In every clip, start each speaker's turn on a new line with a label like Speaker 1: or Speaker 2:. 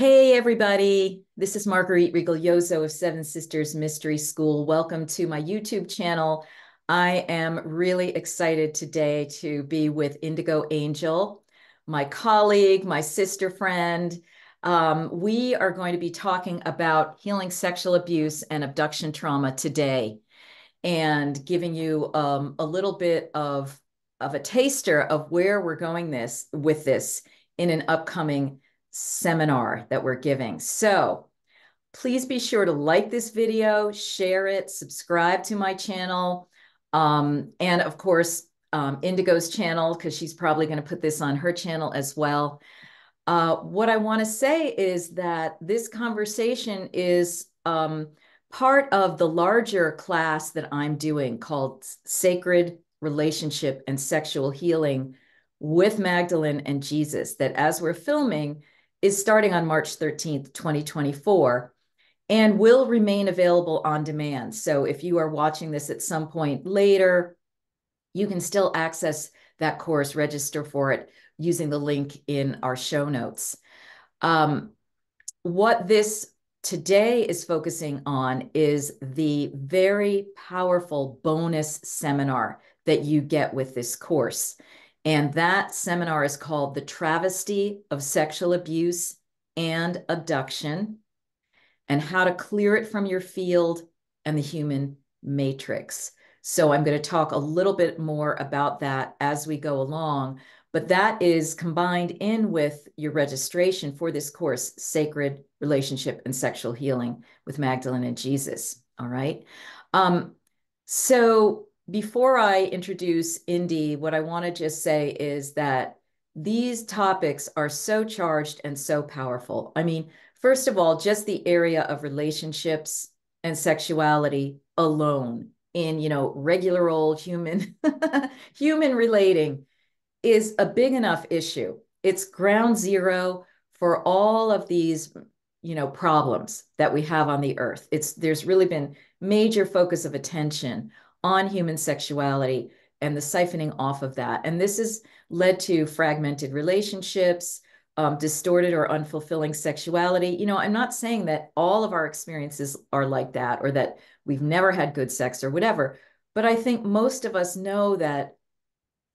Speaker 1: Hey, everybody. This is Marguerite Rigoglioso of Seven Sisters Mystery School. Welcome to my YouTube channel. I am really excited today to be with Indigo Angel, my colleague, my sister friend. We are going to be talking about healing sexual abuse and abduction trauma today and giving you a little bit of a taster of where we're going with this in an upcoming seminar that we're giving. So please be sure to like this video, share it, subscribe to my channel, and of course, Indigo's channel, because she's probably going to put this on her channel as well. What I want to say is that this conversation is part of the larger class that I'm doing called Sacred Relationship and Sexual Healing with Magdalene and Jesus, that as we're filming is starting on March 13th, 2024, and will remain available on demand. So if you are watching this at some point later, you can still access that course, register for it using the link in our show notes. What this today is focusing on is the very powerful bonus seminar that you get with this course. And that seminar is called The Travesty of Sexual Abuse and Abduction, and How to Clear It from Your Field and the Human Matrix. So I'm going to talk a little bit more about that as we go along, but that is combined in with your registration for this course, Sacred Relationship and Sexual Healing with Magdalene and Jesus. All right. So before I introduce Indy, what I want to just say is that these topics are so charged and so powerful. I mean, first of all, just the area of relationships and sexuality alone in, regular old human human relating is a big enough issue. It's ground zero for all of these, problems that we have on the earth. There's really been major focus of attention on human sexuality and the siphoning off of that. And this has led to fragmented relationships, distorted or unfulfilling sexuality. I'm not saying that all of our experiences are like that or that we've never had good sex or whatever, but I think most of us know that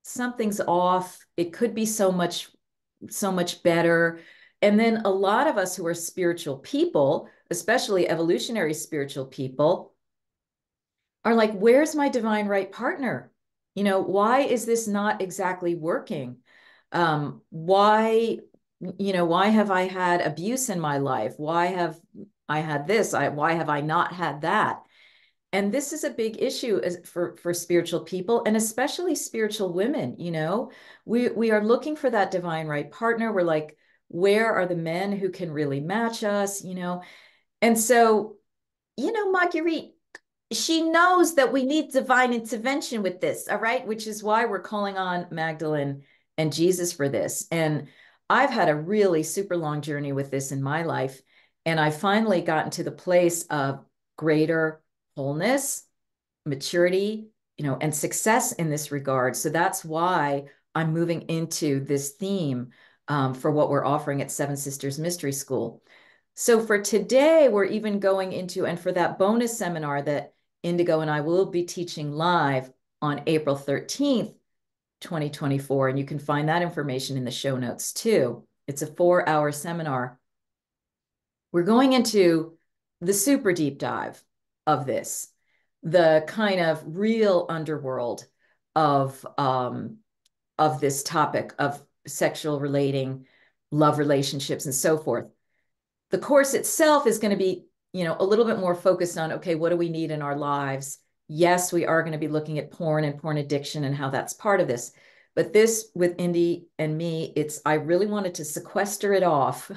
Speaker 1: something's off. It could be so much better. And then a lot of us who are spiritual people, especially evolutionary spiritual people, are like, where's my divine right partner? Why is this not exactly working? Why have I had abuse in my life? Why have I had this? Why have I not had that? And this is a big issue for spiritual people, and especially spiritual women. We are looking for that divine right partner. We're like, where are the men who can really match us? And so, Marguerite, she knows that we need divine intervention with this, all right? Which is why we're calling on Magdalene and Jesus for this. And I've had a really super long journey with this in my life. And I finally gotten to the place of greater wholeness, maturity, and success in this regard. So that's why I'm moving into this theme for what we're offering at Seven Sisters Mystery School. So for today, we're even going into, and for that bonus seminar that Indigo and I will be teaching live on April 13th, 2024. And you can find that information in the show notes too. It's a 4-hour seminar. We're going into the super deep dive of this, the kind of real underworld of this topic of sexual relating, love relationships, and so forth. The course itself is going to be, a little bit more focused on, okay, what do we need in our lives? Yes, we are going to be looking at porn and porn addiction and how that's part of this. But this with Indy and me, I really wanted to sequester it off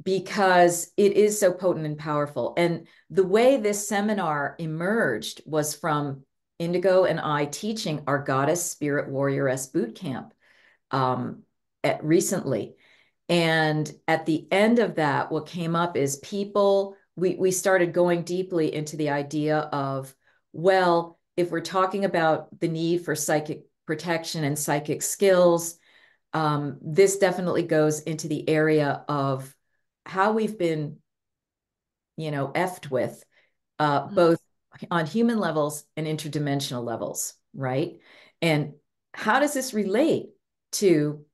Speaker 1: because it is so potent and powerful. And the way this seminar emerged was from Indigo and I teaching our Goddess Spirit Warrioress boot camp recently. And at the end of that, what came up is we started going deeply into the idea of, well, if we're talking about the need for psychic protection and psychic skills, This definitely goes into the area of how we've been, effed with, both on human levels and interdimensional levels, right? And how does this relate to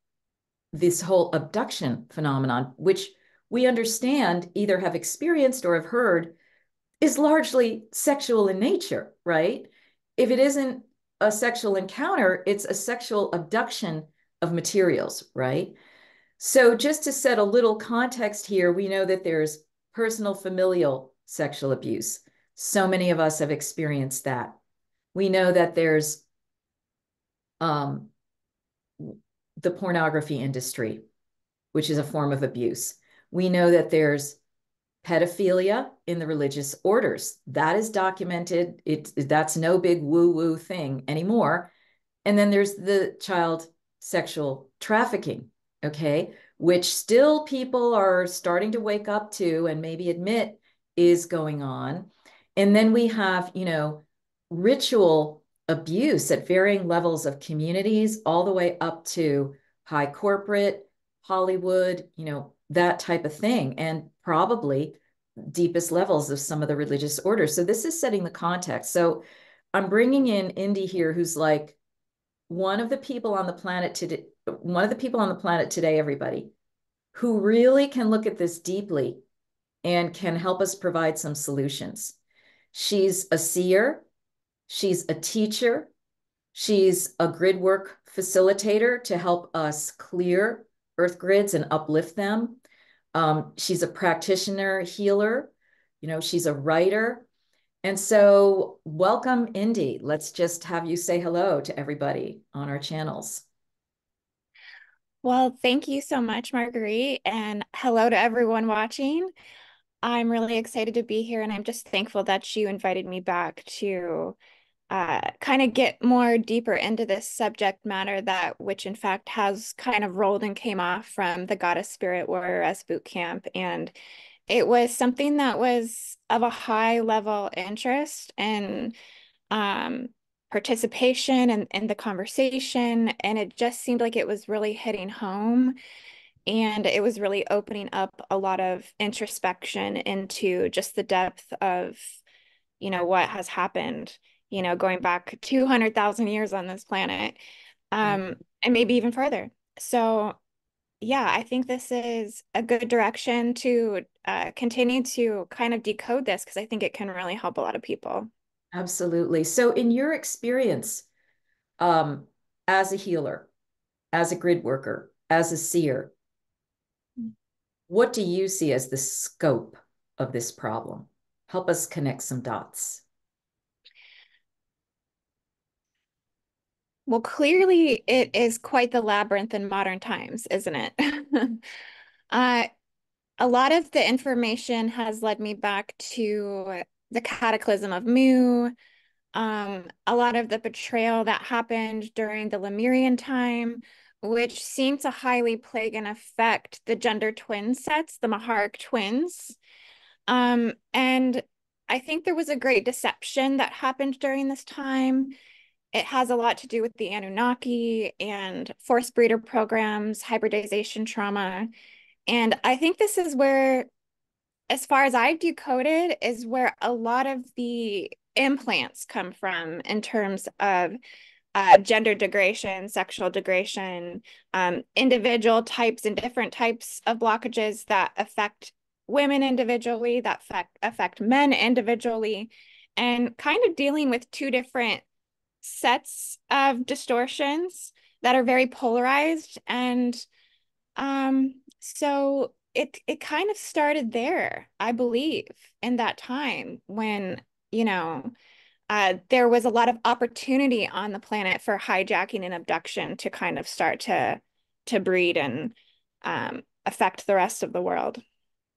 Speaker 1: this whole abduction phenomenon, which we understand, either have experienced or have heard, is largely sexual in nature, right? If it isn't a sexual encounter, it's a sexual abduction of materials, right? So, just to set a little context here, we know that there's personal familial sexual abuse. So many of us have experienced that. We know that there's um, the pornography industry, which is a form of abuse. We know that there's pedophilia in the religious orders. That is documented. That's no big woo-woo thing anymore. And then there's the child sexual trafficking, okay, which still people are starting to wake up to and maybe admit is going on. And then we have, ritual abuse at varying levels of communities, all the way up to high corporate, Hollywood, that type of thing, and probably deepest levels of some of the religious orders. So this is setting the context. So I'm bringing in Indy here, who's like one of the people on the planet today, everybody, who really can look at this deeply and can help us provide some solutions. She's a seer, she's a teacher, she's a gridwork facilitator to help us clear earth grids and uplift them. She's a practitioner, healer, she's a writer. And so welcome, Indy. Let's just have you say hello to everybody on our channels.
Speaker 2: Well, thank you so much, Marguerite, and hello to everyone watching. I'm really excited to be here, and I'm just thankful that you invited me back to kind of get more deeper into this subject matter which in fact has kind of rolled and came off from the Goddess Spirit Warrioress boot camp. And it was something that was of a high level interest and um, participation and the conversation. And it just seemed like it was really hitting home. And it was really opening up a lot of introspection into just the depth of, what has happened, going back 200,000 years on this planet, and maybe even further. So, yeah, I think this is a good direction to continue to kind of decode this because I think it can really help a lot of people.
Speaker 1: Absolutely. So in your experience, um, as a healer, as a grid worker, as a seer, what do you see as the scope of this problem? Help us connect some dots.
Speaker 2: Well, clearly it is quite the labyrinth in modern times, isn't it? uh, a lot of the information has led me back to the cataclysm of Mu, a lot of the betrayal that happened during the Lemurian time, which seemed to highly plague and affect the gender twin sets, the Maharic twins. And I think there was a great deception that happened during this time. It has a lot to do with the Anunnaki and forced breeder programs, hybridization trauma. And I think this is where, as far as I've decoded, is where a lot of the implants come from in terms of gender degradation, sexual degradation, individual types and different types of blockages that affect women individually, that affect men individually, and kind of dealing with two different sets of distortions that are very polarized. And so it kind of started there, I believe, in that time when, there was a lot of opportunity on the planet for hijacking and abduction to kind of start to breed and affect the rest of the world.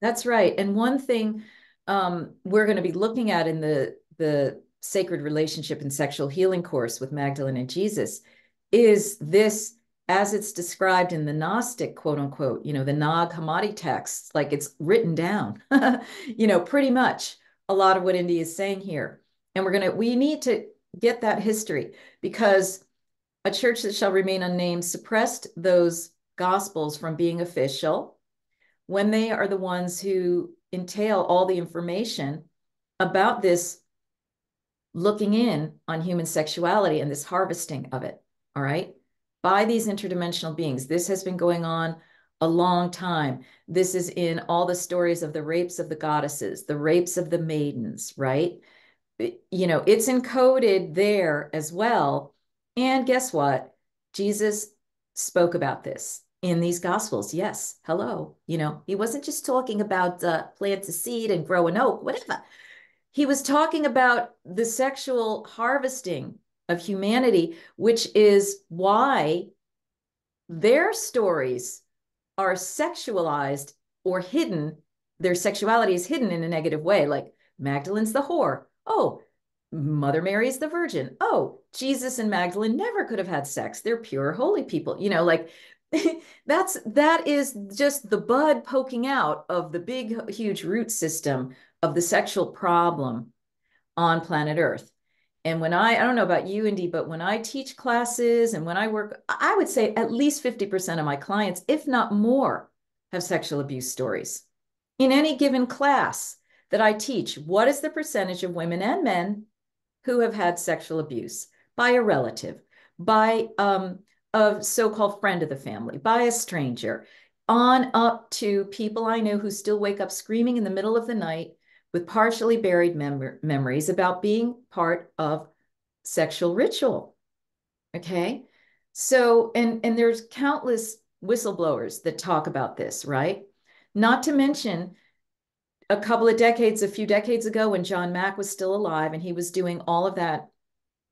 Speaker 1: That's right. And one thing we're going to be looking at in the sacred relationship and sexual healing course with Magdalene and Jesus is this, as it's described in the Gnostic, quote unquote, the Nag Hammadi texts, like it's written down, pretty much a lot of what India is saying here. And we need to get that history because a church that shall remain unnamed, suppressed those gospels from being official when they are the ones who entail all the information about this looking in on human sexuality and this harvesting of it, all right, by these interdimensional beings. This has been going on a long time. This is in all the stories of the rapes of the goddesses, the rapes of the maidens, right? It's encoded there as well. And guess what? Jesus spoke about this in these gospels. Yes, hello. He wasn't just talking about plant a seed and grow an oak, whatever. He was talking about the sexual harvesting of humanity, which is why their stories are sexualized or hidden. Their sexuality is hidden in a negative way, like Magdalene's the whore. Oh, Mother Mary's the virgin. Oh, Jesus and Magdalene never could have had sex. They're pure, holy people. Like that is just the bud poking out of the big, huge root system of the sexual problem on planet Earth. And when I don't know about you, Indy, but when I teach classes and when I work, I would say at least 50% of my clients, if not more, have sexual abuse stories. In any given class that I teach, what is the percentage of women and men who have had sexual abuse by a relative, by a so-called friend of the family, by a stranger, on up to people I know who still wake up screaming in the middle of the night with partially buried memories about being part of sexual ritual. Okay. So, and there's countless whistleblowers that talk about this, right? Not to mention a few decades ago when John Mack was still alive and he was doing all of that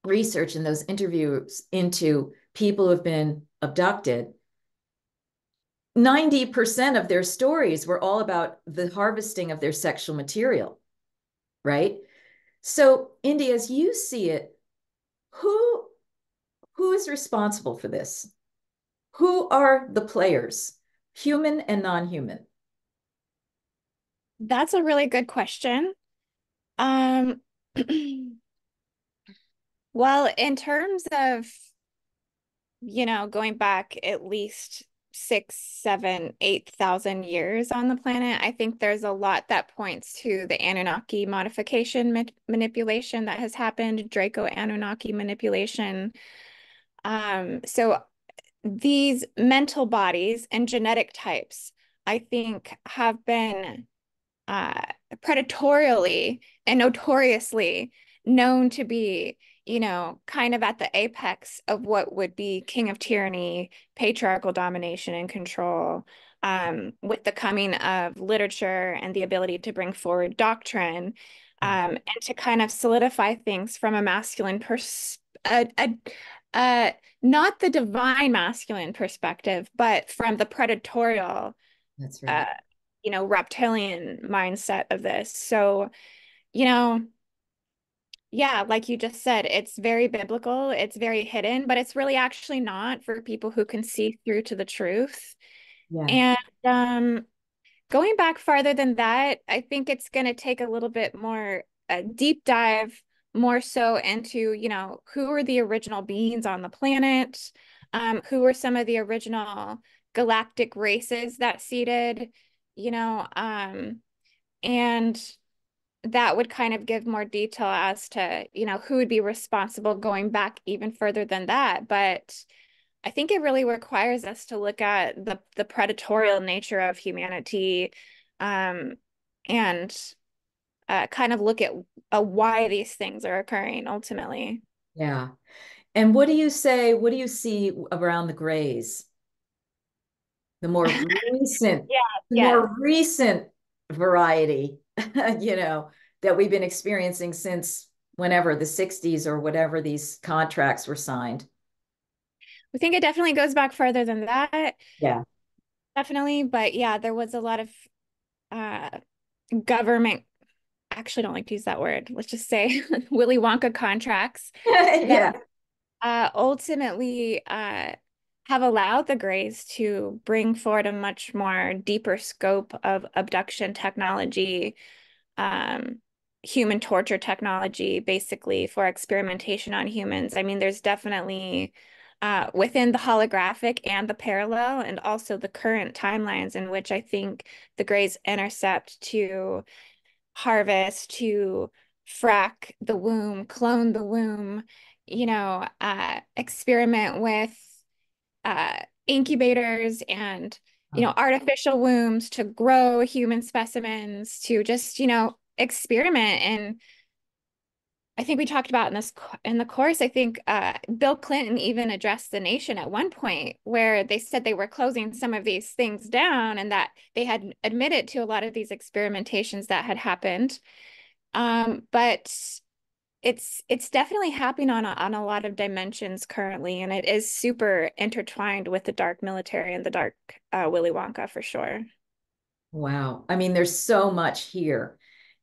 Speaker 1: research and those interviews into people who have been abducted, 90% of their stories were all about the harvesting of their sexual material, right? So, Indy, as you see it, who who is responsible for this? Who are the players, human and non-human?
Speaker 2: That's a really good question. Um, well, in terms of, going back at least 6, 7, 8,000 years on the planet, I think there's a lot that points to the Anunnaki modification manipulation that has happened, Draco Anunnaki manipulation. So these mental bodies and genetic types, I think, have been uh, predatorially and notoriously known to be, kind of at the apex of what would be king of tyranny, patriarchal domination and control. With the coming of literature and the ability to bring forward doctrine, and to kind of solidify things from a masculine not the divine masculine perspective, but from the predatorial
Speaker 1: That's
Speaker 2: uh,
Speaker 1: right.
Speaker 2: reptilian mindset of this. So, you know, yeah, like you just said, it's very biblical, it's very hidden, but it's really actually not for people who can see through to the truth.
Speaker 1: Yeah.
Speaker 2: And going back farther than that, I think it's going to take a little bit more deep dive, more so into, who were the original beings on the planet, who were some of the original galactic races that seeded, and that would kind of give more detail as to, who would be responsible going back even further than that. But I think it really requires us to look at the predatorial nature of humanity, um, and kind of look at why these things are occurring ultimately.
Speaker 1: Yeah. And what do you say? What do you see around the grays? The more recent,
Speaker 2: Yeah,
Speaker 1: the
Speaker 2: yes.
Speaker 1: more recent variety, that we've been experiencing since whenever the 60s or whatever these contracts were signed.
Speaker 2: We think it definitely goes back further than that,
Speaker 1: Yeah.
Speaker 2: definitely. But yeah, there was a lot of uh, government, actually don't like to use that word. Let's just say Willy Wonka contracts that
Speaker 1: Yeah.
Speaker 2: ultimately have allowed the Greys to bring forward a much more deeper scope of abduction technology, um, human torture technology, basically for experimentation on humans. I mean, there's definitely within the holographic and the parallel, and also the current timelines in which I think the grays intercept to harvest, to frack the womb, clone the womb, experiment with incubators and, artificial wombs to grow human specimens, to just, experiment. And I think we talked about in the course, I think Bill Clinton even addressed the nation at one point where they said they were closing some of these things down and that they had admitted to a lot of these experimentations that had happened. But it's definitely happening on a lot of dimensions currently, and it is super intertwined with the dark military and the dark Willy Wonka for sure.
Speaker 1: Wow. I mean, there's so much here.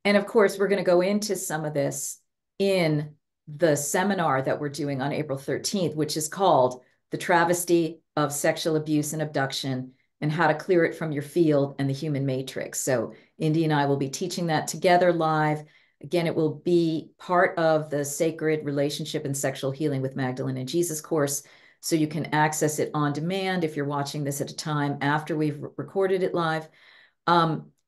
Speaker 1: And of course, we're going to go into some of this in the seminar that we're doing on April 13th, which is called The Travesty of Sexual Abuse and Abduction and How to Clear It from Your Field and the Human Matrix. So Indy and I will be teaching that together live. Again, it will be part of the Sacred Relationship and Sexual Healing with Magdalene and Jesus course. So you can access it on demand if you're watching this at a time after we've recorded it live.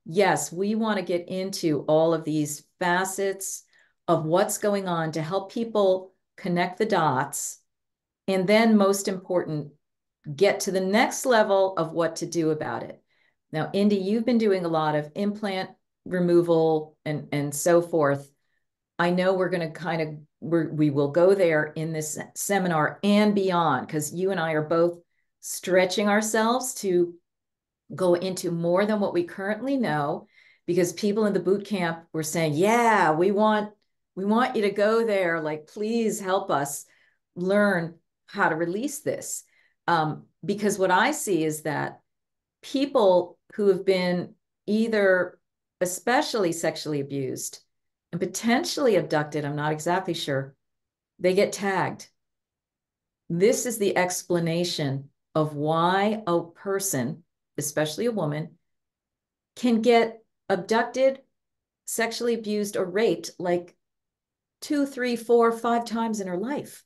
Speaker 1: Yes, we want to get into all of these facets of what's going on to help people connect the dots. And then most important, get to the next level of what to do about it. Now, Indy, you've been doing a lot of implant removal and so forth. I know we're going to we will go there in this seminar and beyond, because you and I are both stretching ourselves to go into more than what we currently know, because people in the boot camp were saying, yeah, we want you to go there. Like, please help us learn how to release this. Because what I see is that people who have been either especially sexually abused and potentially abducted, I'm not exactly sure, they get tagged. This is the explanation of why a person, especially a woman, can get abducted, sexually abused, or raped like 2, 3, 4, 5 times in her life.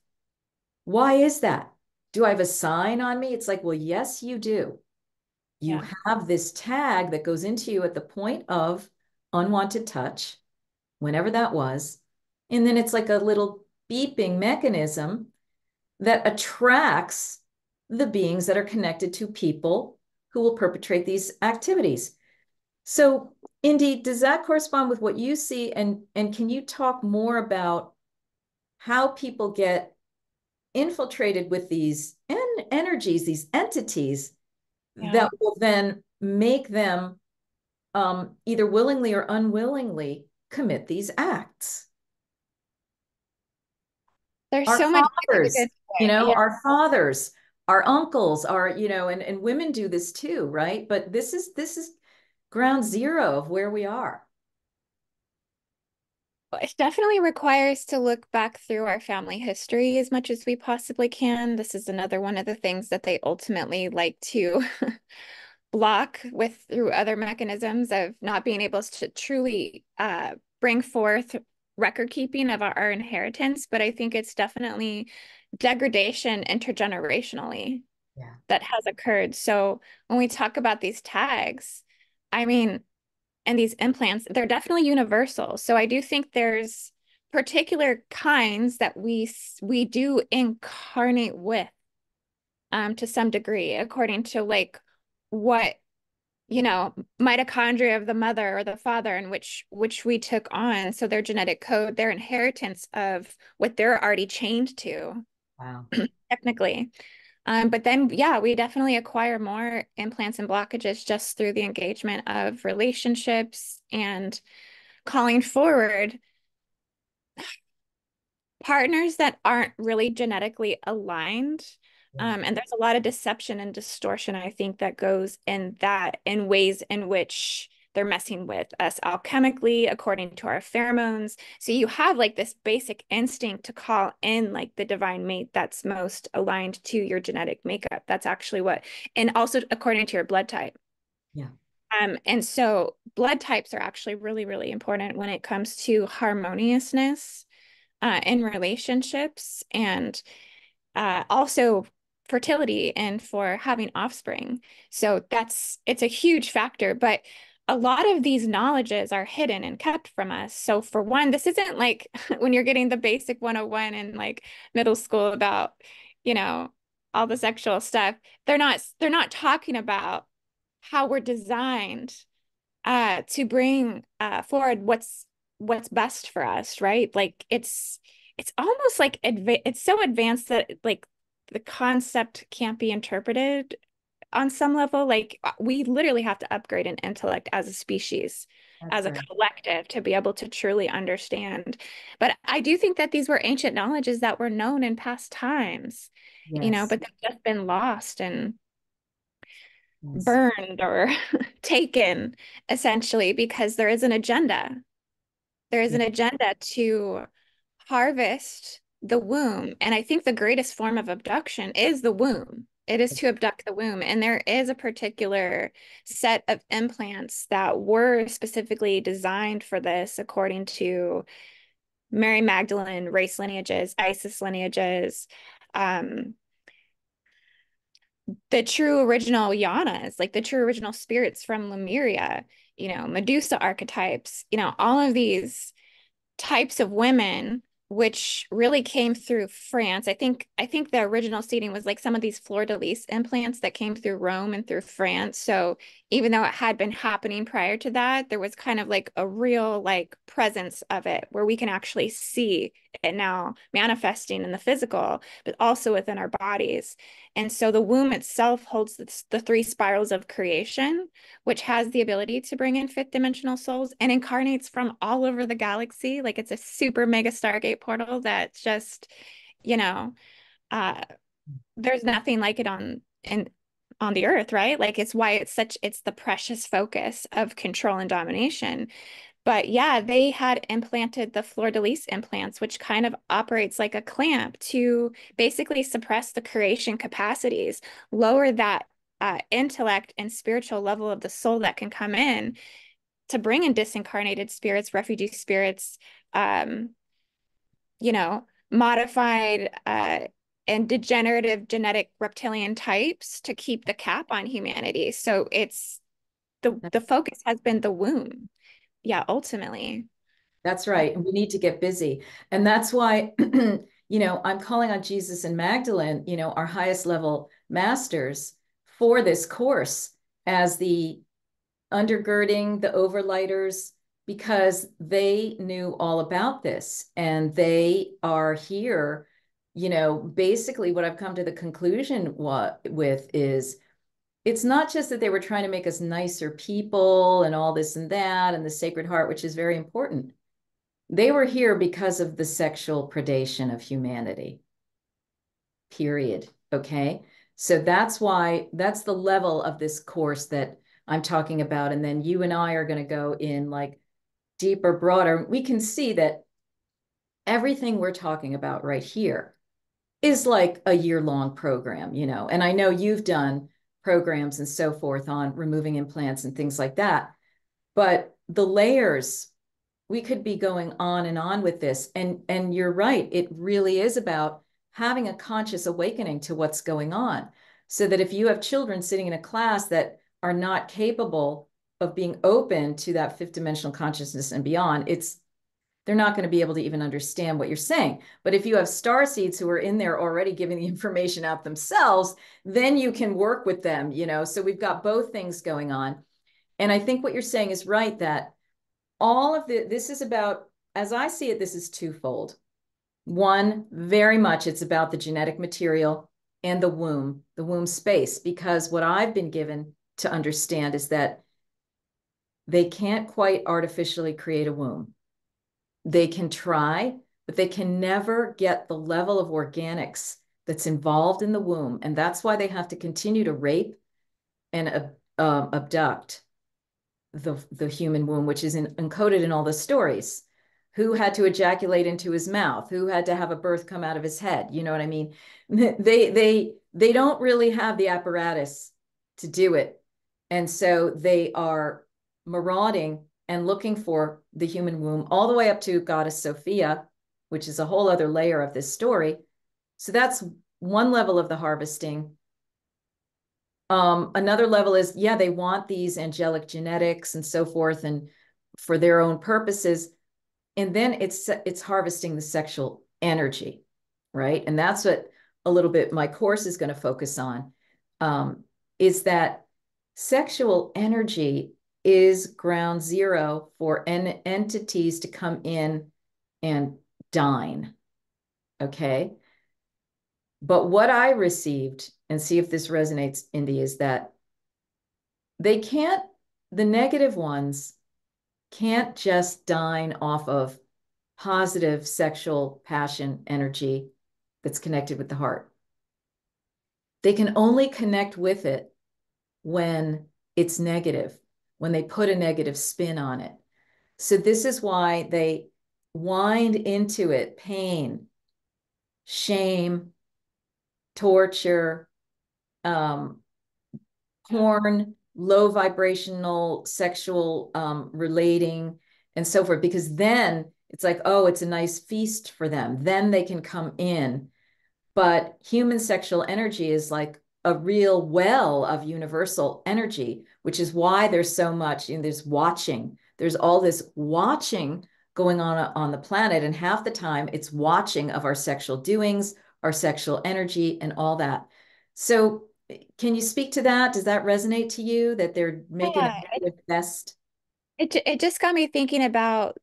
Speaker 1: Why is that? Do I have a sign on me? It's like, well, yes, you do. You
Speaker 2: Yeah.
Speaker 1: have this tag that goes into you at the point of unwanted touch, whenever that was. And then it's like a little beeping mechanism that attracts the beings that are connected to people who will perpetrate these activities. So, Indy, does that correspond with what you see? And can you talk more about how people get infiltrated with these energies, these entities
Speaker 2: Yeah.
Speaker 1: that will then make them either willingly or unwillingly commit these acts?
Speaker 2: There's
Speaker 1: Our
Speaker 2: so much in a
Speaker 1: fathers,
Speaker 2: good way. Yeah.
Speaker 1: our fathers, our uncles, and women do this too, right? But this is ground zero of where we are.
Speaker 2: It definitely requires to look back through our family history as much as we possibly can. This is another one of the things that they ultimately like to block with through other mechanisms of not being able to truly bring forth record keeping of our inheritance. But I think it's definitely degradation intergenerationally
Speaker 1: Yeah.
Speaker 2: that has occurred. So when we talk about these tags, I mean, and these implants, they're definitely universal. So I do think there's particular kinds that we do incarnate with to some degree, according to like what mitochondria of the mother or the father and which we took on. So their genetic code, their inheritance of what they're already chained to,
Speaker 1: Wow.
Speaker 2: technically. But then, yeah, we definitely acquire more implants and blockages just through the engagement of relationships and calling forward partners that aren't really genetically aligned.
Speaker 1: Yeah.
Speaker 2: And there's a lot of deception and distortion, I think, that goes in that in ways in which they're messing with us alchemically according to our pheromones. So you have like this basic instinct to call in like the divine mate that's most aligned to your genetic makeup. That's actually what, and also according to your blood type.
Speaker 1: Yeah.
Speaker 2: And so blood types are actually really, really important when it comes to harmoniousness in relationships, and also fertility and for having offspring. So it's a huge factor, but a lot of these knowledges are hidden and kept from us. So for one, this isn't like when you're getting the basic 101 in like middle school about, you know, all the sexual stuff. They're not talking about how we're designed to bring forward what's best for us, right? Like it's almost like it's so advanced that like the concept can't be interpreted on some level. Like we literally have to upgrade in intellect as a species,
Speaker 1: That's
Speaker 2: as a
Speaker 1: right.
Speaker 2: collective to be able to truly understand. But I do think that these were ancient knowledges that were known in past times,
Speaker 1: Yes.
Speaker 2: but they've just been lost and
Speaker 1: Yes.
Speaker 2: burned or taken essentially because there is an agenda. There is
Speaker 1: Yeah.
Speaker 2: an agenda to harvest the womb. And I think the greatest form of abduction is the womb. It is to abduct the womb. And there is a particular set of implants that were specifically designed for this, according to Mary Magdalene race lineages, Isis lineages, um, the true original Yanas, like the true original spirits from Lemuria, Medusa archetypes, all of these types of women, which really came through France. I think the original seeding was like some of these fleur-de-lis implants that came through Rome and through France. So even though it had been happening prior to that, there was kind of like a real like presence of it where we can actually see it now manifesting in the physical, but also within our bodies. And so the womb itself holds the three spirals of creation, which has the ability to bring in fifth dimensional souls and incarnates from all over the galaxy. Like it's a super mega Stargate portal that's just, you know, uh, there's nothing like it on the earth, right? Like it's the precious focus of control and domination. But yeah, they had implanted the fleur-de-lis implants, which kind of operates like a clamp to basically suppress the creation capacities, lower that intellect and spiritual level of the soul that can come in to bring in disincarnated spirits, refugee spirits, um, modified and degenerative genetic reptilian types to keep the cap on humanity. So it's the focus has been the womb. Yeah, ultimately.
Speaker 1: That's right. We need to get busy. And that's why, I'm calling on Jesus and Magdalene, our highest level masters for this course as the undergirding, the overlighters, because they knew all about this and they are here. Basically what I've come to the conclusion with is it's not just that they were trying to make us nicer people and all this and that and the Sacred Heart, which is very important. They were here because of the sexual predation of humanity, period. Okay. So that's the level of this course that I'm talking about. And then you and I are going to go in like deeper, broader. We can see that everything we're talking about right here is like a year-long program, and I know you've done programs and so forth on removing implants and things like that, but the layers, we could be going on and on with this. And you're right. It really is about having a conscious awakening to what's going on. So that if you have children sitting in a class that are not capable of being open to that fifth dimensional consciousness and beyond, they're not going to be able to even understand what you're saying. But if you have star seeds who are in there already giving the information out themselves, then you can work with them, So we've got both things going on. And I think what you're saying is right, that all of this is about, as I see it, this is twofold. One, very much it's about the genetic material and the womb space, because what I've been given to understand is that they can't quite artificially create a womb. They can try, but they can never get the level of organics that's involved in the womb. And that's why they have to continue to rape and abduct the human womb, which is encoded in all the stories. Who had to ejaculate into his mouth? Who had to have a birth come out of his head? You know what I mean? They don't really have the apparatus to do it, and so they are marauding and looking for the human womb all the way up to Goddess Sophia, which is a whole other layer of this story. So that's one level of the harvesting. Another level is, yeah, they want these angelic genetics and so forth, and for their own purposes. And then it's harvesting the sexual energy, right? And that's what a little bit my course is going to focus on, is that sexual energy is ground zero for entities to come in and dine. Okay. But what I received, and see if this resonates, Indy, is that they can't, the negative ones can't just dine off of positive sexual passion energy that's connected with the heart. They can only connect with it when it's negative, when they put a negative spin on it. So this is why they wind into it pain, shame, torture, um, porn, low vibrational sexual relating, and so forth, because then it's like, oh, it's a nice feast for them. Then they can come in. But human sexual energy is like a real well of universal energy, which is why there's so much, there's watching. There's all this watching going on the planet. And half the time it's watching of our sexual doings, our sexual energy, and all that. So can you speak to that? Does that resonate to you that they're making
Speaker 2: Yeah,
Speaker 1: it their best?
Speaker 2: it just got me thinking about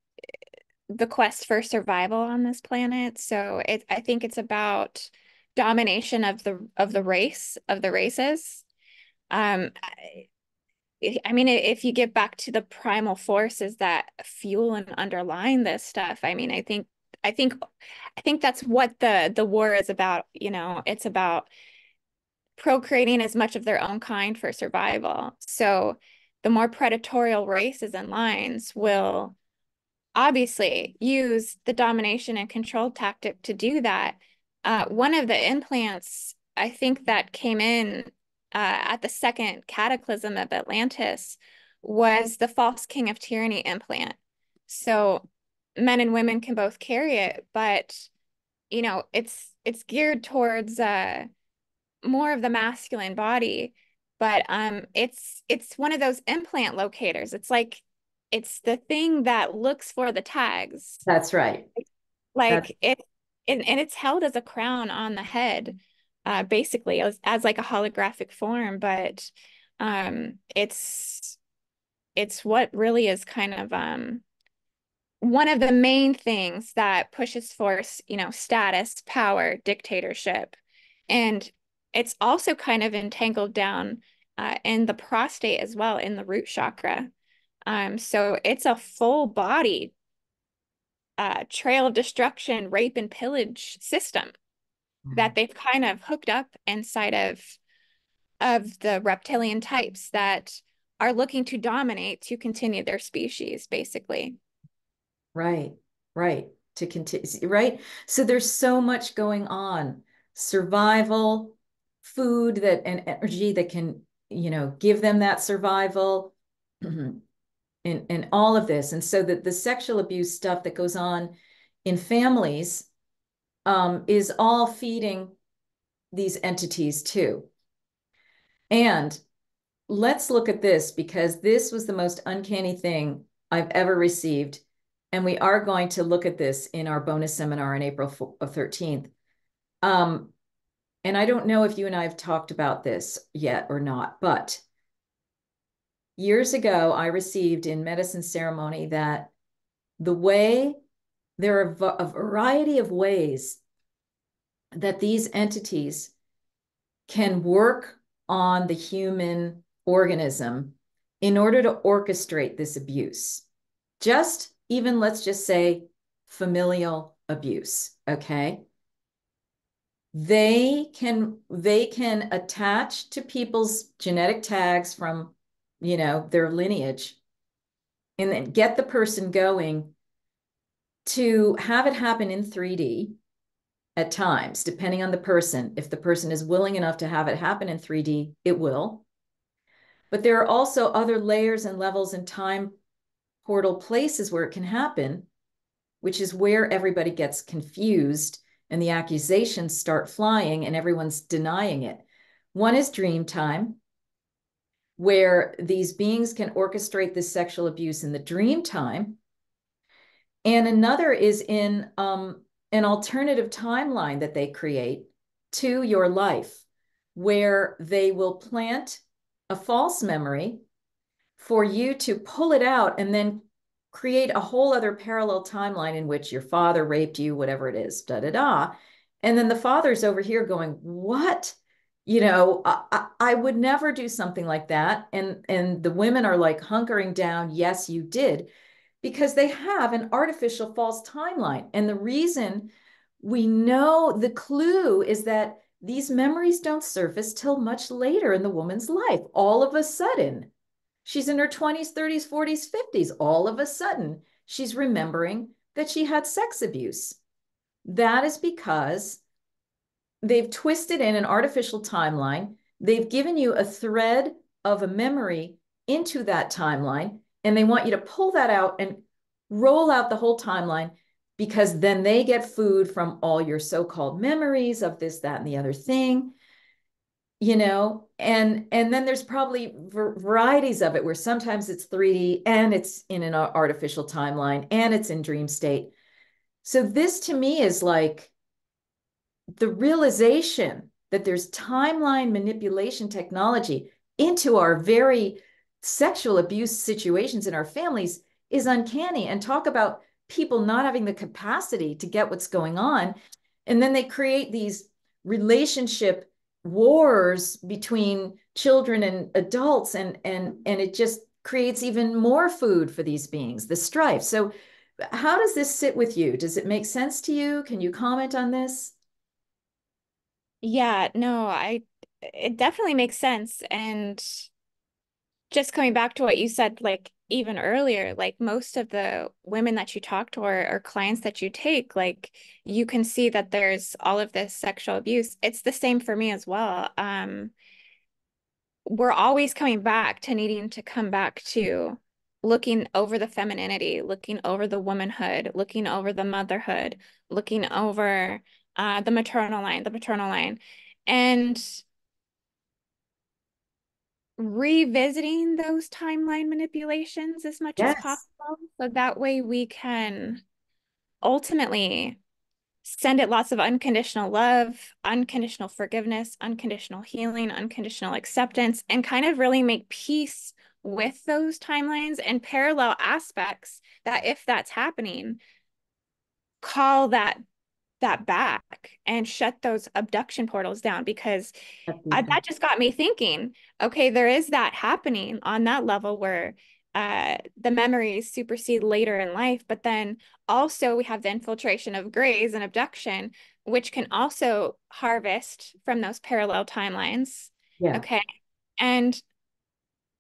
Speaker 2: the quest for survival on this planet. So I think it's about domination of the race of the races. Um, I mean, if you get back to the primal forces that fuel and underline this stuff, I mean, I think, I think that's what the war is about. You know, it's about procreating as much of their own kind for survival. So the more predatorial races and lines will obviously use the domination and control tactic to do that. One of the implants, I think, that came in at the second cataclysm of Atlantis was the false king of tyranny implant. So men and women can both carry it, but you know, it's geared towards more of the masculine body, but it's one of those implant locators. It's like it's the thing that looks for the tags.
Speaker 1: That's right. That's
Speaker 2: Like it and it's held as a crown on the head, basically as like a holographic form, but it's what really is kind of one of the main things that pushes for, you know, status, power, dictatorship. And it's also kind of entangled down in the prostate as well, in the root chakra. So it's a full body trail of destruction, rape, and pillage system that they've kind of hooked up inside of the reptilian types that are looking to dominate to continue their species, basically.
Speaker 1: right, right. To continue, right? So there's so much going on. Survival, food that and energy that can, give them that survival, and all of this. And so that the sexual abuse stuff that goes on in families is all feeding these entities too. And let's look at this because this was the most uncanny thing I've ever received. And we are going to look at this in our bonus seminar on April 13th. And I don't know if you and I have talked about this yet or not, but years ago, I received in medicine ceremony that the way there are a variety of ways that these entities can work on the human organism in order to orchestrate this abuse. Just even, let's just say, familial abuse, okay? They can attach to people's genetic tags from, their lineage and then get the person going to have it happen in 3D at times, depending on the person. If the person is willing enough to have it happen in 3D, it will. But there are also other layers and levels and time portal places where it can happen, which is where everybody gets confused and the accusations start flying and everyone's denying it. One is dream time, where these beings can orchestrate this sexual abuse in the dream time. And another is in an alternative timeline that they create to your life, where they will plant a false memory for you to pull it out and then create a whole other parallel timeline in which your father raped you, whatever it is, da da da. And then the father's over here going, "What? I would never do something like that." And the women are like hunkering down, "Yes, you did," because they have an artificial false timeline. And the reason we know the clue is that these memories don't surface till much later in the woman's life. All of a sudden, she's in her 20s, 30s, 40s, 50s. All of a sudden, she's remembering that she had sex abuse. That is because they've twisted in an artificial timeline. They've given you a thread of a memory into that timeline, and they want you to pull that out and roll out the whole timeline, because then they get food from all your so-called memories of this, that, and the other thing, and then there's probably varieties of it where sometimes it's 3D and it's in an artificial timeline and it's in dream state. So this to me is like the realization that there's timeline manipulation technology into our very sexual abuse situations in our families is uncanny. And talk about people not having the capacity to get what's going on. And then they create these relationship wars between children and adults, and it just creates even more food for these beings, the strife. So how does this sit with you? Does it make sense to you? Can you comment on this?
Speaker 2: Yeah, no, it definitely makes sense. And just coming back to what you said, like even earlier, like most of the women that you talk to or clients that you take, like you can see that there's all of this sexual abuse. It's the same for me as well. We're always coming back to needing to come back to looking over the femininity, looking over the womanhood, looking over the motherhood, looking over the maternal line, the paternal line, and revisiting those timeline manipulations as much as
Speaker 1: Yes,
Speaker 2: possible. So that way we can ultimately send it lots of unconditional love, unconditional forgiveness, unconditional healing, unconditional acceptance, and kind of really make peace with those timelines and parallel aspects that if that's happening, call that back and shut those abduction portals down, because that just got me thinking, okay, there is that happening on that level where the memories supersede later in life, but then also we have the infiltration of grays and abduction, which can also harvest from those parallel timelines.
Speaker 1: yeah,
Speaker 2: Okay. And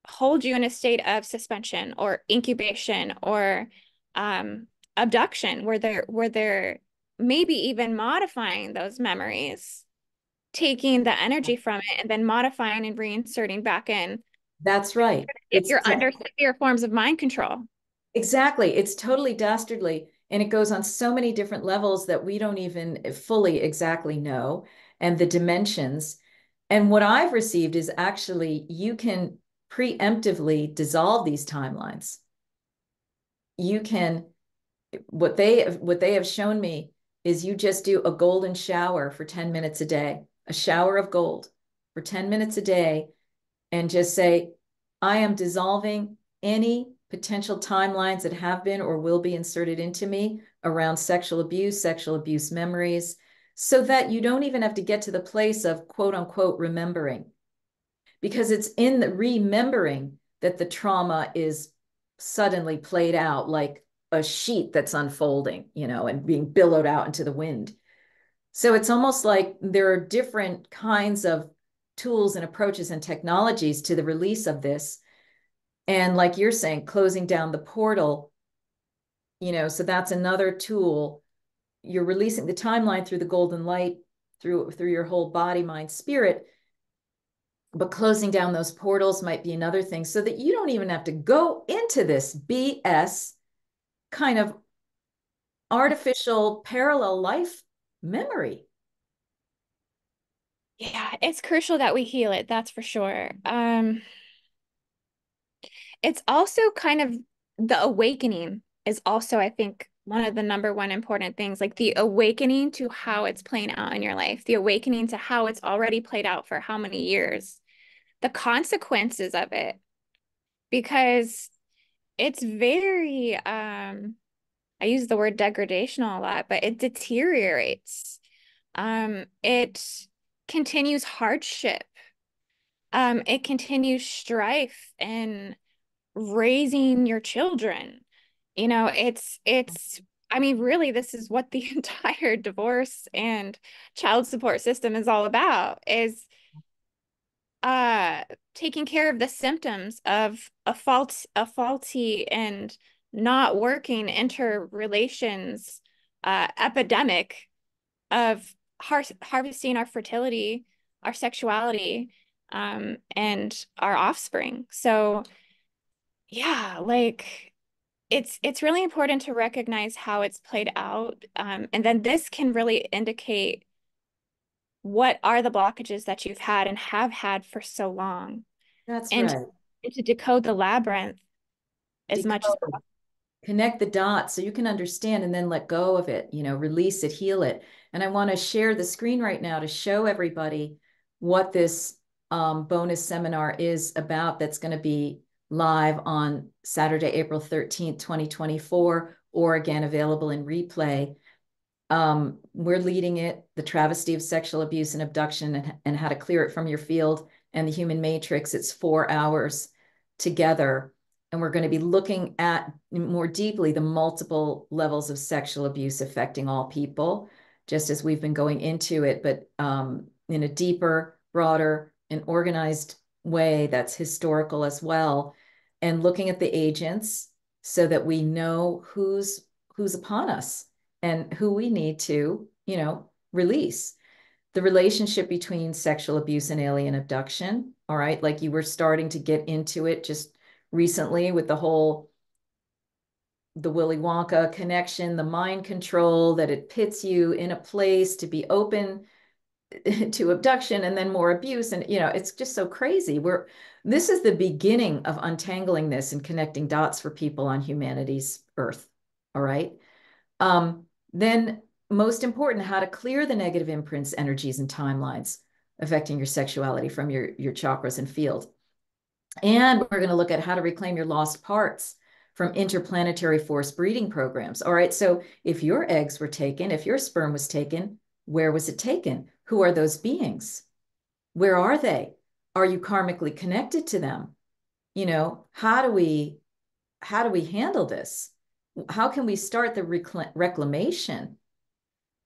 Speaker 2: hold you in a state of suspension or incubation or um, abduction, where they're maybe even modifying those memories, taking the energy from it and then modifying and reinserting back in.
Speaker 1: that's right.
Speaker 2: If you're under severe forms of mind control.
Speaker 1: Exactly. It's totally dastardly. And it goes on so many different levels that we don't even fully exactly know, and the dimensions. And what I've received is actually you can preemptively dissolve these timelines. You can, what they have shown me is you just do a golden shower for 10 minutes a day, a shower of gold for 10 minutes a day, and just say, I am dissolving any potential timelines that have been or will be inserted into me around sexual abuse memories, so that you don't even have to get to the place of quote unquote remembering, because it's in the remembering that the trauma is suddenly played out like a sheet that's unfolding, and being billowed out into the wind. So it's almost like there are different kinds of tools and approaches and technologies to the release of this. And like you're saying, closing down the portal, so that's another tool. You're releasing the timeline through the golden light, through your whole body, mind, spirit. But closing down those portals might be another thing, so that you don't even have to go into this BS kind of artificial parallel life memory.
Speaker 2: Yeah, it's crucial that we heal it, that's for sure. It's also kind of the awakening is also, I think, one of the number one important things, like the awakening to how it's playing out in your life, the awakening to how it's already played out for how many years, the consequences of it, because it's very, I use the word degradation a lot, but it deteriorates. It continues hardship. It continues strife and raising your children. I mean, really, this is what the entire divorce and child support system is all about, is uh taking care of the symptoms of a faulty and not working interrelations epidemic of harvesting our fertility, our sexuality, and our offspring. So yeah, like it's really important to recognize how it's played out. And then this can really indicate what are the blockages that you've had and have had for so long,
Speaker 1: That's
Speaker 2: and
Speaker 1: right.
Speaker 2: to decode the labyrinth as much as
Speaker 1: Decode. Connect the dots so you can understand and then let go of it, release it, heal it. And I want to share the screen right now to show everybody what this bonus seminar is about that's going to be live on Saturday, April 13th, 2024, or again, available in replay. We're leading it, the travesty of sexual abuse and abduction, and how to clear it from your field, and the human matrix. It's 4 hours together. And we're going to be looking at more deeply the multiple levels of sexual abuse affecting all people, just as we've been going into it, but in a deeper, broader, and organized way that's historical as well. And looking at the agents so that we know who's upon us and who we need to, release. The relationship between sexual abuse and alien abduction. All right. Like you were starting to get into it just recently with the Willy Wonka connection, the mind control, that it pits you in a place to be open to abduction and then more abuse. And, it's just so crazy. This is the beginning of untangling this and connecting dots for people on humanity's earth. All right. Then most important, how to clear the negative imprints, energies, and timelines affecting your sexuality from your chakras and field. And we're going to look at how to reclaim your lost parts from interplanetary forced breeding programs. All right. So if your eggs were taken, if your sperm was taken, where was it taken? Who are those beings? Where are they? Are you karmically connected to them? How do we handle this? How can we start the reclamation?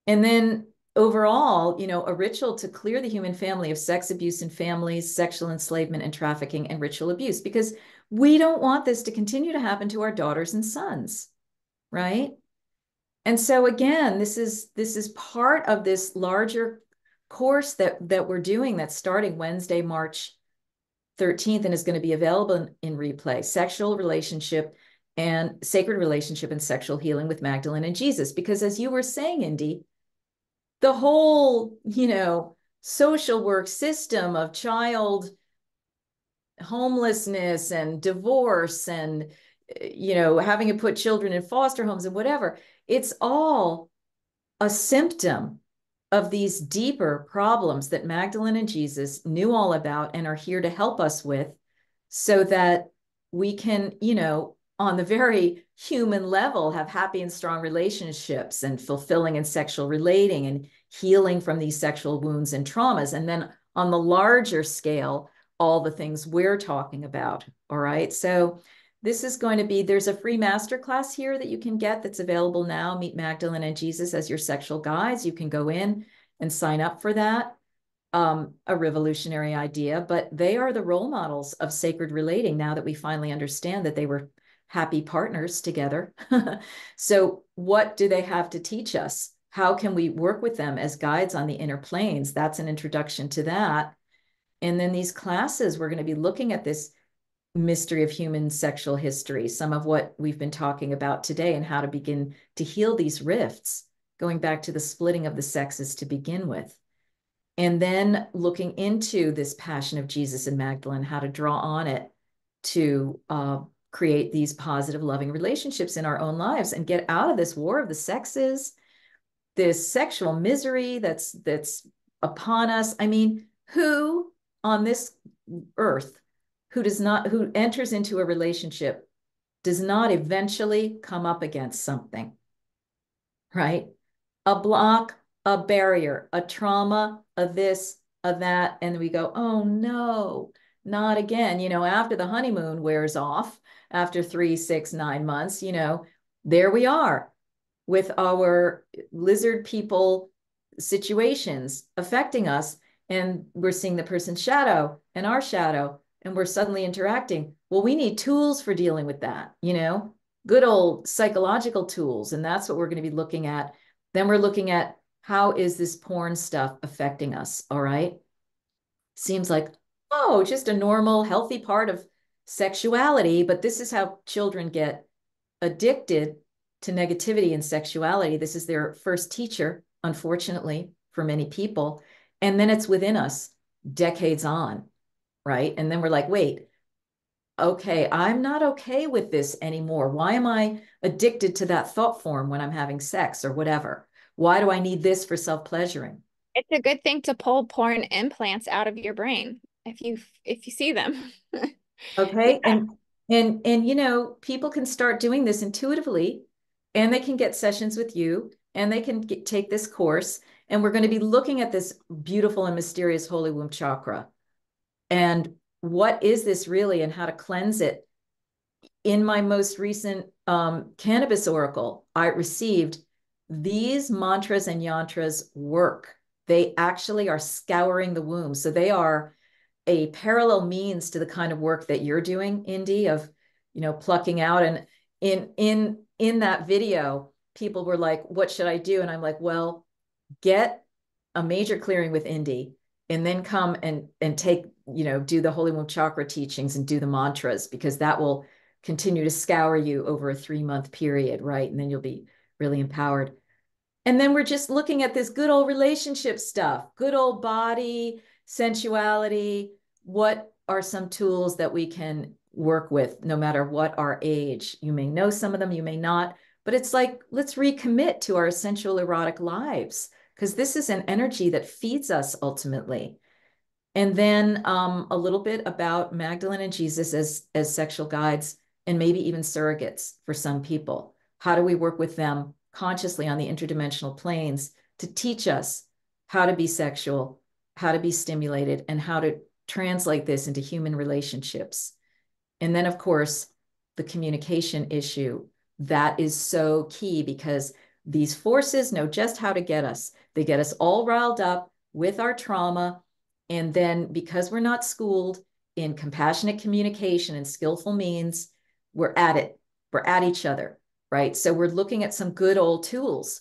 Speaker 1: And then overall, a ritual to clear the human family of sex abuse in families, sexual enslavement and trafficking, and ritual abuse, because we don't want this to continue to happen to our daughters and sons, right? And so again, this is part of this larger course that we're doing that's starting Wednesday, March 13th, and is going to be available in replay, Sexual Relationship and Sacred Relationship and Sexual Healing with Magdalene and Jesus. Because as you were saying, Indy, the whole, social work system of child homelessness and divorce and, having to put children in foster homes and whatever, it's all a symptom of these deeper problems that Magdalene and Jesus knew all about and are here to help us with, so that we can, on the very human level, have happy and strong relationships and fulfilling and sexual relating and healing from these sexual wounds and traumas. And then on the larger scale, all the things we're talking about. All right. So this is going to be, there's a free masterclass here that you can get that's available now. Meet Magdalene and Jesus as your sexual guides. You can go in and sign up for that. A revolutionary idea, but they are the role models of sacred relating now that we finally understand that they were happy partners together. So what do they have to teach us? How can we work with them as guides on the inner planes? That's an introduction to that. And then these classes, we're going to be looking at this mystery of human sexual history, some of what we've been talking about today, and how to begin to heal these rifts going back to the splitting of the sexes to begin with. And then looking into this passion of Jesus and Magdalene, how to draw on it to create these positive, loving relationships in our own lives and get out of this war of the sexes, this sexual misery that's upon us. I mean, who on this earth who enters into a relationship does not eventually come up against something, right? A block, a barrier, a trauma, a this, a that, and we go, oh no, not again. After the honeymoon wears off, after 3, 6, 9 months, there we are with our lizard people situations affecting us. And we're seeing the person's shadow and our shadow, and we're suddenly interacting. Well, we need tools for dealing with that, good old psychological tools. And that's what we're going to be looking at. Then we're looking at how is this porn stuff affecting us? All right. Seems like, oh, just a normal, healthy part of sexuality. But this is how children get addicted to negativity and sexuality. This is their first teacher, unfortunately, for many people. And then it's within us decades on, right? And then we're like, wait, okay, I'm not okay with this anymore. Why am I addicted to that thought form when I'm having sex or whatever? Why do I need this for self-pleasuring?
Speaker 2: It's a good thing to pull porn implants out of your brain if you see them. Yeah.
Speaker 1: Okay. And people can start doing this intuitively, and they can get sessions with you, and they can take this course. And we're going to be looking at this beautiful and mysterious holy womb chakra. And what is this really, and how to cleanse it. In my most recent cannabis oracle, I received these mantras and yantras work. They actually are scouring the womb. So they are a parallel means to the kind of work that you're doing, Indy, of, plucking out. And in that video, people were like, what should I do? And I'm like, well, get a major clearing with Indy, and then come and take, do the holy womb chakra teachings and do the mantras, because that will continue to scour you over a 3-month period, right? And then you'll be really empowered. And then we're just looking at this good old relationship stuff, good old body, sensuality. What are some tools that we can work with no matter what our age? You may know some of them, you may not, but it's like, let's recommit to our sensual erotic lives, because this is an energy that feeds us ultimately. And then a little bit about Magdalene and Jesus as sexual guides, and maybe even surrogates for some people. How do we work with them consciously on the interdimensional planes to teach us how to be sexual, how to be stimulated, and how to translate this into human relationships? And then, of course, the communication issue. That is so key, because these forces know just how to get us. They get us all riled up with our trauma. And then, because we're not schooled in compassionate communication and skillful means, we're at it. We're at each other, right? So we're looking at some good old tools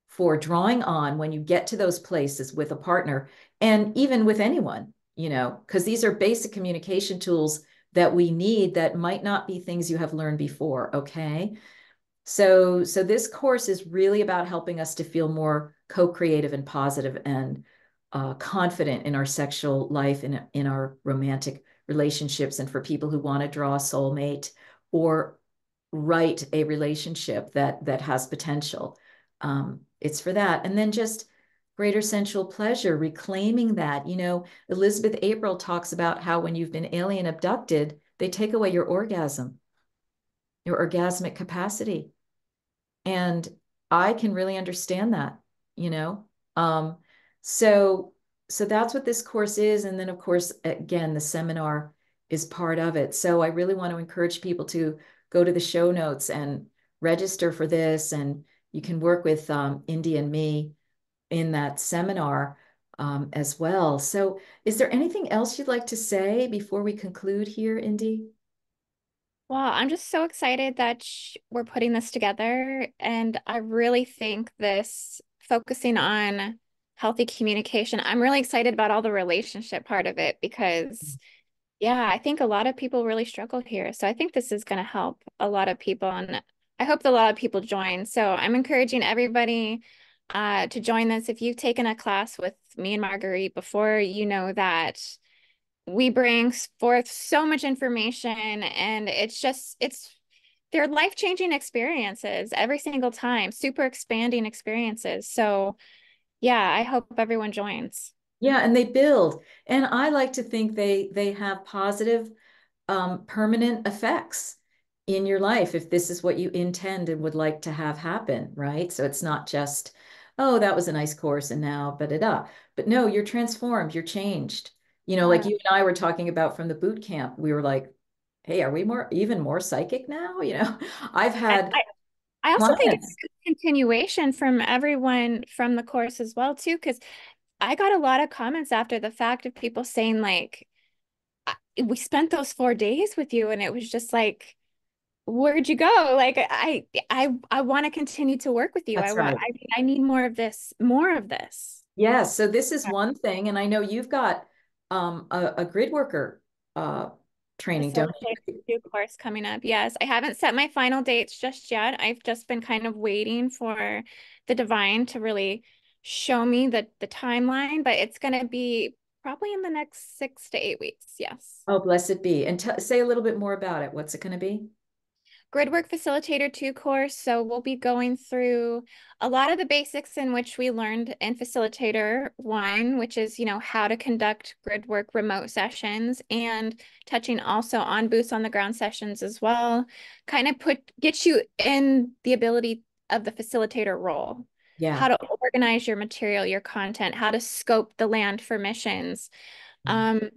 Speaker 1: for drawing on when you get to those places with a partner, and even with anyone, because these are basic communication tools that we need that might not be things you have learned before. Okay. So this course is really about helping us to feel more co-creative and positive and confident in our sexual life, in our romantic relationships, and for people who want to draw a soulmate or write a relationship that has potential. It's for that. And then just greater sensual pleasure, reclaiming that. Elizabeth April talks about how when you've been alien abducted, they take away your orgasm, your orgasmic capacity. And I can really understand that, you know? Um, so, so that's what this course is. And then of course, again, the seminar is part of it. So I really want to encourage people to go to the show notes and register for this. And you can work with Indy and me in that seminar as well. So is there anything else you'd like to say before we conclude here, Indy?
Speaker 2: Well, I'm just so excited that we're putting this together. And I really think this focusing on healthy communication, I'm really excited about all the relationship part of it because, yeah, I think a lot of people really struggle here. So I think this is going to help a lot of people. And I hope that a lot of people join. So I'm encouraging everybody to join this. If you've taken a class with me and Marguerite before, you know that we bring forth so much information, and they're life-changing experiences every single time, super expanding experiences. So yeah, I hope everyone joins.
Speaker 1: Yeah, and they build. And I like to think they have positive permanent effects in your life if this is what you intend and would like to have happen, right? So it's not just, oh, that was a nice course and now, da. But no, you're transformed, you're changed. Like
Speaker 2: Yeah.
Speaker 1: you and I were talking about from the boot camp, we were like, hey, are we even more psychic now? I've
Speaker 2: I,
Speaker 1: had
Speaker 2: I I also think it's
Speaker 1: clients.
Speaker 2: a good continuation from everyone from the course as well, too, because I got a lot of comments after the fact of people saying like, we spent those 4 days with you, and it was just like, where'd you go? Like, I want to continue to work with you.
Speaker 1: That's right.
Speaker 2: I need more of this, more of this.
Speaker 1: Yes, so this is one thing, and I know you've got a grid worker uh, training, don't
Speaker 2: Facilitate
Speaker 1: you?
Speaker 2: new course coming up. Yes, I haven't set my final dates just yet. I've just been kind of waiting for the divine to really show me the timeline, but it's going to be probably in the next 6 to 8 weeks. Yes.
Speaker 1: Oh, blessed be. And say a little bit more about it. What's it going to be?
Speaker 2: Gridwork Facilitator 2 course. So we'll be going through a lot of the basics in which we learned in Facilitator 1, which is, how to conduct gridwork remote sessions, and touching also on boots on the ground sessions as well. Kind of get you in the ability of the facilitator role, how
Speaker 1: Yeah.
Speaker 2: to organize your material, your content, how to scope the land for missions. Um,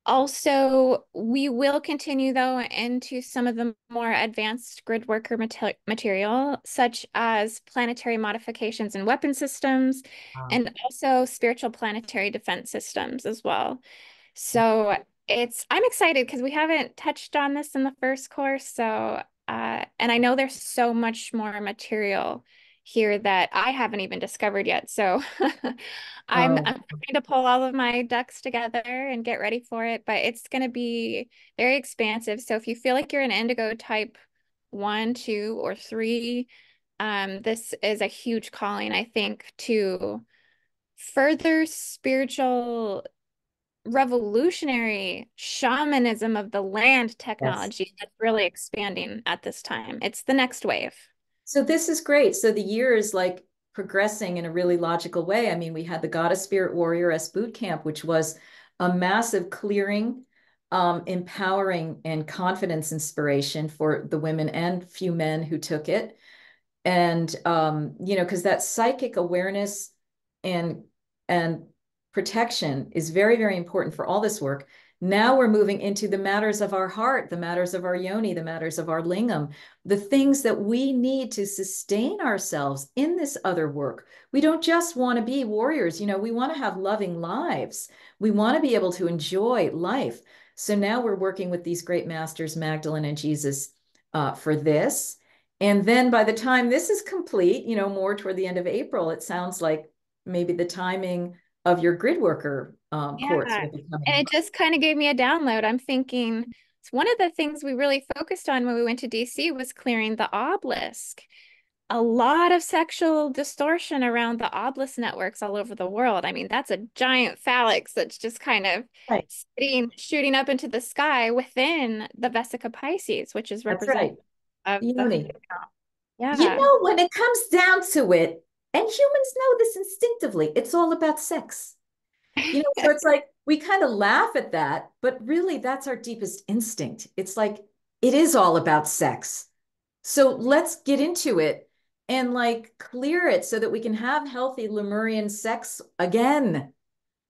Speaker 2: Also, we will continue though into some of the more advanced grid worker material, such as planetary modifications and weapon systems,
Speaker 1: Wow.
Speaker 2: and also spiritual planetary defense systems as well. So I'm excited because we haven't touched on this in the first course. So, and I know there's so much more material here that I haven't even discovered yet. So I'm
Speaker 1: Oh,
Speaker 2: trying to pull all of my ducks together and get ready for it, but it's going to be very expansive. So if you feel like you're an indigo type 1, 2, or 3, this is a huge calling, I think, to further spiritual revolutionary shamanism of the land
Speaker 1: yes.
Speaker 2: technology that's really expanding at this time. It's the next wave.
Speaker 1: So this is great. So the year is like progressing in a really logical way. I mean, we had the Goddess Spirit Warrioress boot camp, which was a massive clearing, empowering, and confidence inspiration for the women and few men who took it. And because that psychic awareness and and protection is very, very important for all this work. Now we're moving into the matters of our heart, the matters of our yoni, the matters of our lingam, the things that we need to sustain ourselves in this other work. We don't just want to be warriors, we want to have loving lives. We want to be able to enjoy life. So now we're working with these great masters, Magdalene and Jesus, for this. And then by the time this is complete, more toward the end of April, it sounds like maybe the timing of your grid worker course
Speaker 2: Yeah.
Speaker 1: will be
Speaker 2: And
Speaker 1: coming.
Speaker 2: it just kind of gave me a download. I'm thinking it's one of the things we really focused on when we went to DC was clearing the obelisk. A lot of sexual distortion around the obelisk networks all over the world. I mean, that's a giant phalanx that's just kind of
Speaker 1: Right.
Speaker 2: shooting up into the sky within the Vesica Pisces, which is
Speaker 1: That's
Speaker 2: representative
Speaker 1: right.
Speaker 2: of the,
Speaker 1: Yoni.
Speaker 2: yeah.
Speaker 1: When it comes down to it, and humans know this instinctively, it's all about sex. So it's like we kind of laugh at that, but really that's our deepest instinct. It's like it is all about sex. So let's get into it and like clear it so that we can have healthy Lemurian sex again.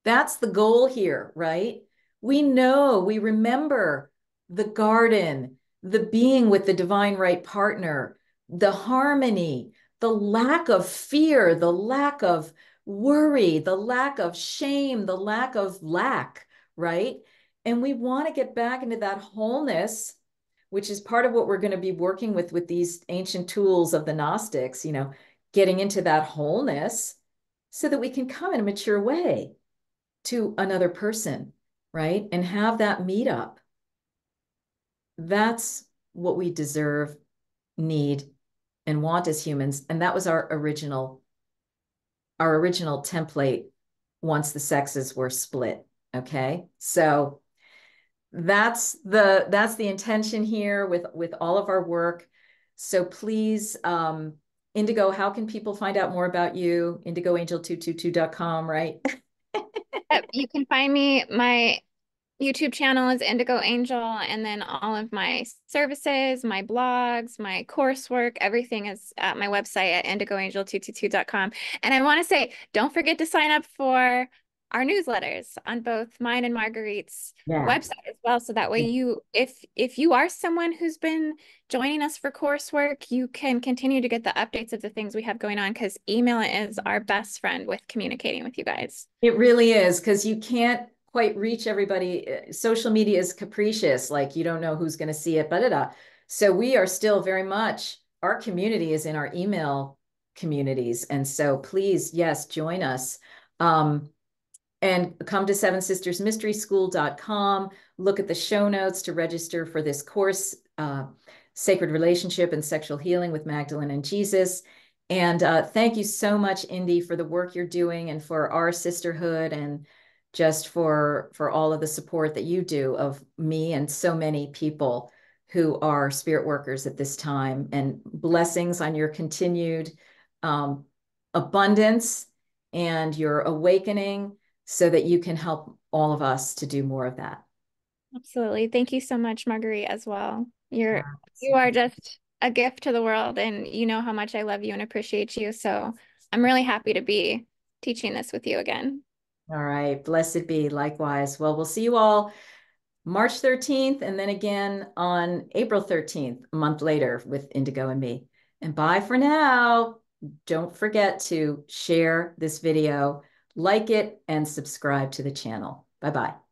Speaker 1: That's the goal here, right? We know, we remember the garden, the being with the divine right partner, the harmony, the lack of fear, the lack of worry, the lack of shame, the lack of lack, right? And we want to get back into that wholeness, which is part of what we're going to be working with these ancient tools of the Gnostics, getting into that wholeness so that we can come in a mature way to another person, right? And have that meetup. That's what we deserve, need, and want as humans. And that was our original template once the sexes were split. Okay. So that's the intention here with all of our work. So please, Indigo, how can people find out more about you? IndigoAngel222.com, right?
Speaker 2: You can find me. My YouTube channel is Indigo Angel, and then all of my services, my blogs, my coursework, everything is at my website at IndigoAngel222.com. And I want to say, don't forget to sign up for our newsletters on both mine and Marguerite's
Speaker 1: Yeah.
Speaker 2: website as well. So that way if you are someone who's been joining us for coursework, you can continue to get the updates of the things we have going on, because email is our best friend with communicating with you guys.
Speaker 1: It really is, because you can't quite reach everybody. Social media is capricious, like you don't know who's going to see it, but so we are still very much, our community is in our email communities. And so please, yes, join us. And come to sevensistersmysteryschool.com, look at the show notes to register for this course, Sacred Relationship and Sexual Healing with Magdalene and Jesus. And thank you so much, Indy, for the work you're doing and for our sisterhood, and just for all of the support that you do of me and so many people who are spirit workers at this time. And blessings on your continued abundance and your awakening, so that you can help all of us to do more of that.
Speaker 2: Absolutely. Thank you so much, Marguerite, as well. You are just a gift to the world, and you know how much I love you and appreciate you. So I'm really happy to be teaching this with you again.
Speaker 1: All right. Blessed be. Likewise. Well, we'll see you all March 13th, and then again on April 13th, a month later, with Indigo and me. And bye for now. Don't forget to share this video, like it, and subscribe to the channel. Bye-bye.